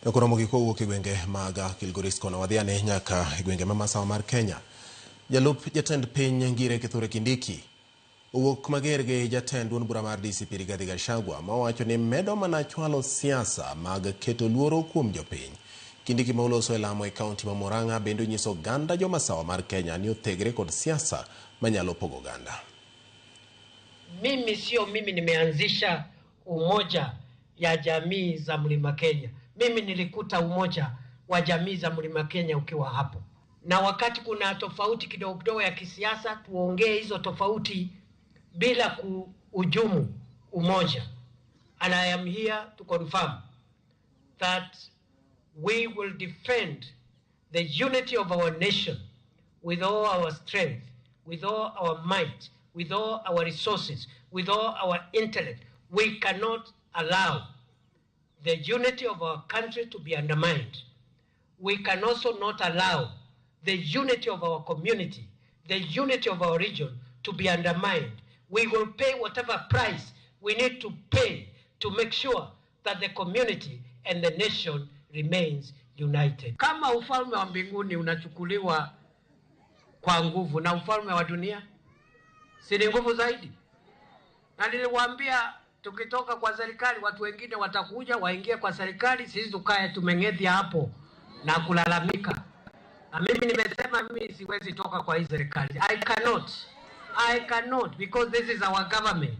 Ekoromo giko gwenge maga Kilgoris kona wadhiane nyaka gwenge mamasawa mar Kenya. Jalup jatend piny Ngire Kithure Kindiki owuok mager gi jatend duond bura mar DCP Rigathi Gachagua mawacho ni medo mana chwalo siasa mag keto luoro kuom jopiny. Kindiki ma oloso elamo e kaunti ma Murang'a bende nyiso ganda jomasawa mar Kenya ni othegre kod siasa manyalo pogo ganda. Mimi nimeanzisha umoja ya jamii za Mlima Kenya. Mimi nilikuta umoja wa jamii za Mlima Kenya ukiwa hapo. Na wakati kuna tofauti kidogo ya kisiasa, tuongee hizo tofauti bila kuhujumu umoja. And I am here to confirm that we will defend the unity of our nation with all our strength, with all our might, with all our resources, with all our intellect. We cannot allow the unity of our country to be undermined. We can also not allow the unity of our community, the unity of our region to be undermined. We will pay whatever price we need to pay to make sure that the community and the nation remains united. Kama ufalme wa mbinguni unachukuliwa kwa nguvu na ufalme wa dunia, si ni nguvu zaidi? Na niliwaambia tukitoka kwa serikali watu wengine watakuja waingie kwa serikali, sisi tukae tumeng'ethia hapo na kulalamika. Na mimi nimesema mimi siwezi toka kwa hii serikali. I cannot because this is our government.